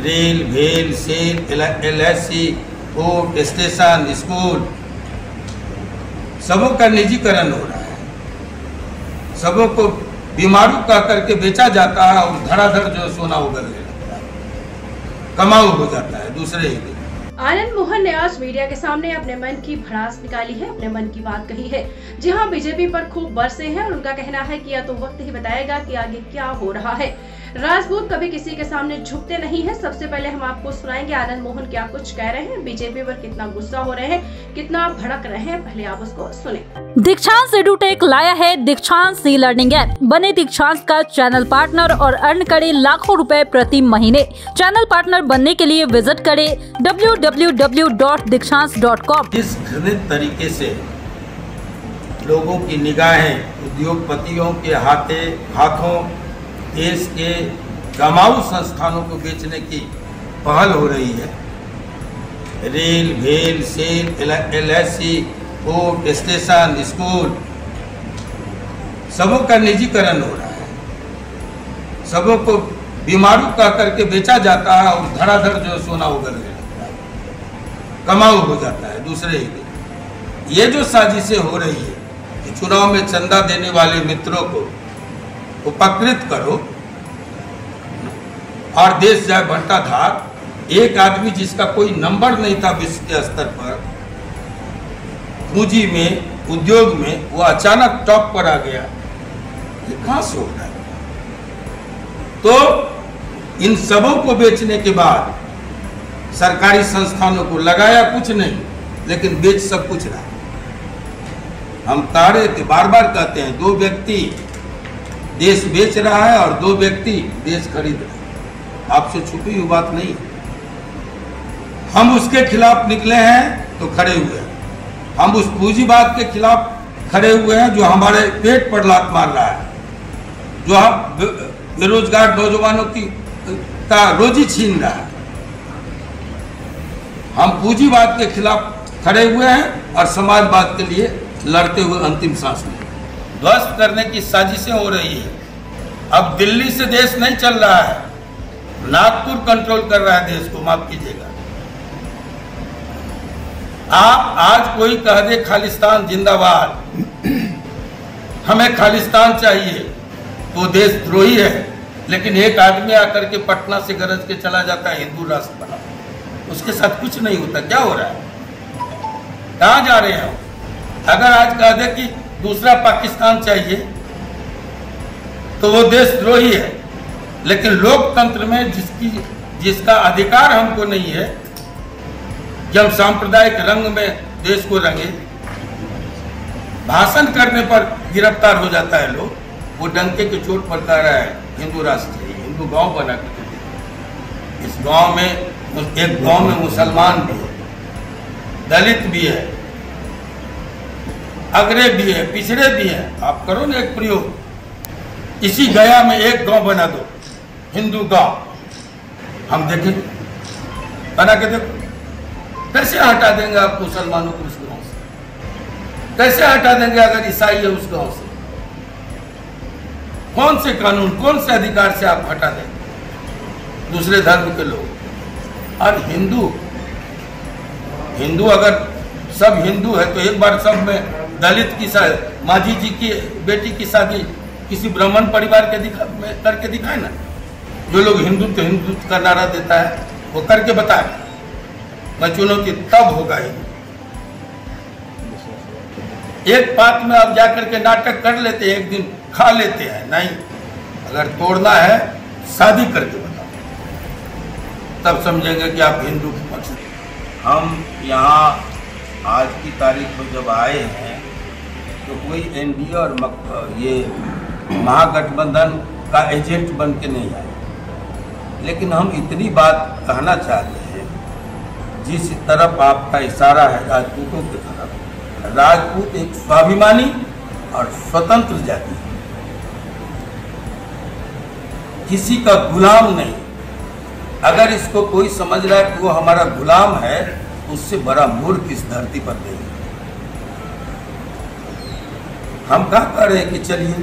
Rail, भेल, SAIL, LIC, court, station, school, सबों का निजीकरण हो रहा है। सबों को बीमारू कह करके बेचा जाता है और धड़ाधड़ जो सोना उगलने लगता है, कमाऊ हो जाता है दूसरे ही दिन। आनंद मोहन ने आज मीडिया के सामने अपने मन की भड़ास निकाली है, अपने मन की बात कही है। जी हां, बीजेपी पर खूब बरसे हैं और उनका कहना है कि यह तो वक्त ही बताएगा कि आगे क्या हो रहा है। राजपूत कभी किसी के सामने झुकते नहीं है। सबसे पहले हम आपको सुनाएंगे आनंद मोहन क्या कुछ कह रहे हैं, बीजेपी पर कितना गुस्सा हो रहे हैं, कितना भड़क रहे हैं, पहले आप उसको सुने। दीक्षांत एडुटेक लाया है दीक्षांत सी लर्निंग ऐप। बने दीक्षांत का चैनल पार्टनर और अर्न करे लाखों रुपए प्रति महीने। चैनल पार्टनर बनने के लिए विजिट करें www.dikshans.com। इस घृणित तरीके से लोगों की निगाहें उद्योगपतियों के हाथों देश के कमाऊ संस्थानों को बेचने की पहल हो रही है। रेल, भेल, SAIL, LIC, court, station, school, सबों का निजीकरण हो रहा है। सबों को बीमारू कह करके बेचा जाता है और धड़ाधड़ जो सोना उगलने लगता है, कमाऊ हो जाता है दूसरे ही दिन। ये जो साजिशें हो रही है कि चुनाव में चंदा देने वाले मित्रों को उपकृत करो और देश जाए बंटाधार। एक आदमी जिसका कोई नंबर नहीं था विश्व के स्तर पर, पूंजी में, उद्योग में, वो अचानक टॉप पर आ गया। ये कहां से हो रहा है? तो इन सबों को बेचने के बाद सरकारी संस्थानों को लगाया कुछ नहीं, लेकिन बेच सब कुछ रहा। हम कह रहे थे, बार बार कहते हैं, दो व्यक्ति देश बेच रहा है और दो व्यक्ति देश खरीद रहे हैं। आपसे छुपी हुई बात नहीं। हम उसके खिलाफ निकले हैं तो खड़े हुए हैं। हम उस पूंजीवाद के खिलाफ खड़े हुए हैं जो हमारे पेट पर लात मार रहा है, जो हम बेरोजगार नौजवानों का रोजी छीन रहा है। हम पूंजीवाद के खिलाफ खड़े हुए हैं और समाजवाद के लिए लड़ते हुए अंतिम सांस में। ध्वस्त करने की साजिशें हो रही है। अब दिल्ली से देश नहीं चल रहा है, नागपुर कंट्रोल कर रहा है देश को। माफ कीजिएगा, आप आज कोई कह दे खालिस्तान जिंदाबाद, हमें खालिस्तान चाहिए, तो देशद्रोही है। लेकिन एक आदमी आकर के पटना से गरज के चला जाता है हिंदू राष्ट्र बना, उसके साथ कुछ नहीं होता। क्या हो रहा है? कहां जा रहे हैं? अगर आज कह दे कि दूसरा पाकिस्तान चाहिए तो वो देशद्रोही है। लेकिन लोकतंत्र में जिसका अधिकार हमको नहीं है कि हम सांप्रदायिक रंग में देश को रंगे, भाषण करने पर गिरफ्तार हो जाता है लोग। वो डंके के चोट पर कह रहा है हिंदू राष्ट्र चाहिए, हिंदू गांव बना के। इस गांव में, एक गांव में मुसलमान भी है, दलित भी है, अगरे भी है, पिछड़े भी हैं। आप करो ना एक प्रयोग, इसी गया में एक गांव बना दो, हिंदू गांव, हम देखें, बना के देखो। कैसे हटा देंगे आप मुसलमानों को उस गांव से? कैसे हटा देंगे अगर ईसाई है उस गांव से? कौन से कानून, कौन से अधिकार से आप हटा देंगे दूसरे धर्म के लोग? और हिंदू अगर सब हिंदू है तो एक बार सब में दलित की माझी जी की बेटी की शादी किसी ब्राह्मण परिवार के करके दिखाए ना। जो लोग हिंदुत्व का नारा देता है वो करके बताए। मैं चुनौती तब होगा ही। एक बात में आप जाकर के नाटक कर लेते हैं, एक दिन खा लेते हैं, नहीं। अगर तोड़ना है शादी करके बताओ, तब समझेंगे कि आप हिंदू के पक्ष में। हम यहाँ आज की तारीख में जब आए हैं तो कोई NDA और ये महागठबंधन का एजेंट बन के नहीं आए। लेकिन हम इतनी बात कहना चाहते हैं, जिस तरफ आपका इशारा है राजपूतों की तरफ, राजपूत एक स्वाभिमानी और स्वतंत्र जाति है, किसी का गुलाम नहीं। अगर इसको कोई समझ रहा है कि वो हमारा गुलाम है, उससे बड़ा मूर्ख इस धरती पर नहीं। हम क्या कह रहे हैं कि चलिए,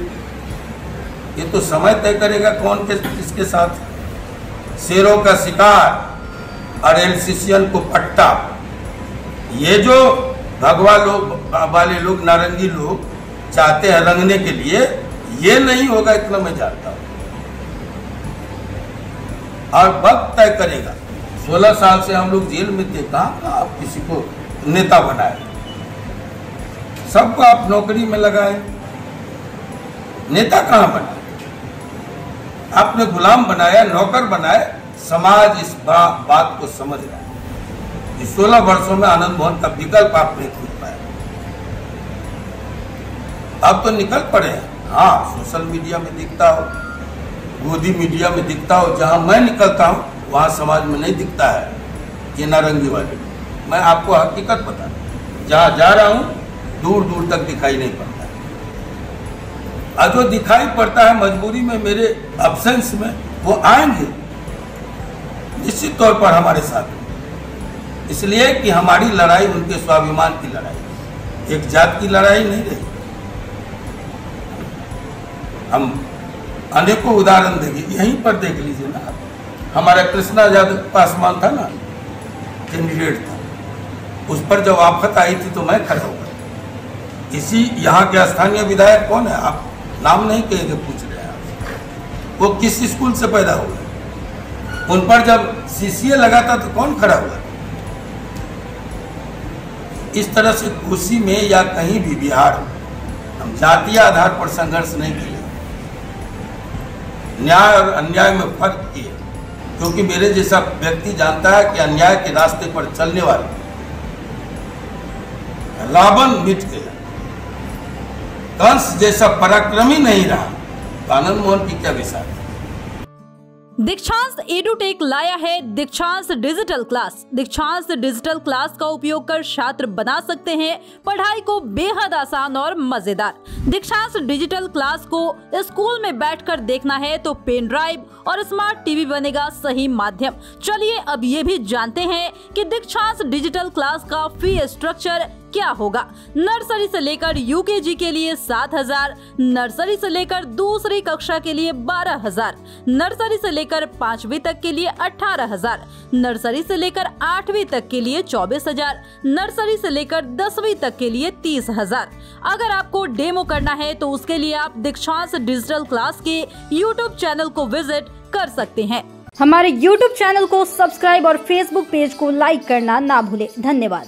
ये तो समय तय करेगा कौन किसके साथ। शेरों का शिकार और एलसीसीएन को पट्टा। ये जो भगवा लोग वाले लोग, नारंगी लोग चाहते हैं रंगने के लिए, ये नहीं होगा, इतना मैं जानता हूं। और वक्त तय करेगा। 16 साल से हम लोग जेल में थे, कहाँ आप किसी को नेता बनाए? सबको आप नौकरी में लगाए, नेता कहाँ बनाए? आपने गुलाम बनाया, नौकर बनाए। समाज इस बात को समझ रहा है। इस 16 वर्षों में आनंद मोहन का विकल्प आप नहीं खोज पाए। अब तो निकल पड़े हैं। हाँ, सोशल मीडिया में दिखता हो, गोदी मीडिया में दिखता हो, जहां मैं निकलता हूं वहां समाज में नहीं दिखता है ये नारंगी वाले। मैं आपको हकीकत बता, जहां जा रहा हूं दूर दूर तक दिखाई नहीं पड़ता है। और जो दिखाई पड़ता है मजबूरी में, मेरे अब्सेंस में, वो आएंगे निश्चित तौर पर हमारे साथ। इसलिए कि हमारी लड़ाई उनके स्वाभिमान की लड़ाई, एक जात की लड़ाई नहीं रही। हम अनेकों उदाहरण देंगे, यहीं पर देख लीजिए ना। हमारा कृष्णा यादव पासवान था ना, कैंडिडेट था, उस पर जब आफत आई थी तो मैं खड़ा हुआ। इसी यहाँ के स्थानीय विधायक कौन है, आप नाम नहीं कहेंगे, पूछ रहे हैं आप। वो किस स्कूल से पैदा हुए? उन पर जब सीसीए लगा था तो कौन खड़ा हुआ? इस तरह से खुशी में या कहीं भी बिहार हम जातीय आधार पर संघर्ष नहीं किए। न्याय और अन्याय में फर्क किए, क्योंकि मेरे जैसा व्यक्ति जानता है कि अन्याय के रास्ते पर चलने वाले रावण मिट गया, कंस जैसा पराक्रमी नहीं रहा, तो आनंद मोहन की क्या विचार? दीक्षांत एडुटेक लाया है दीक्षांत डिजिटल क्लास। दीक्षांत डिजिटल क्लास का उपयोग कर छात्र बना सकते हैं पढ़ाई को बेहद आसान और मजेदार। दीक्षांत डिजिटल क्लास को स्कूल में बैठकर देखना है तो पेन ड्राइव और स्मार्ट टीवी बनेगा सही माध्यम। चलिए अब ये भी जानते हैं कि दीक्षांत डिजिटल क्लास का फी स्ट्रक्चर क्या होगा। नर्सरी से लेकर यूकेजी के लिए 7,000, नर्सरी से लेकर दूसरी कक्षा के लिए 12,000, नर्सरी से लेकर 5वीं तक के लिए 18,000, नर्सरी से लेकर 8वीं तक के लिए 24,000, नर्सरी से लेकर 10वीं तक के लिए 30,000। अगर आपको डेमो करना है तो उसके लिए आप दीक्षांत डिजिटल क्लास के YouTube चैनल को विजिट कर सकते हैं। हमारे YouTube चैनल को सब्सक्राइब और Facebook पेज को लाइक करना ना भूले। धन्यवाद।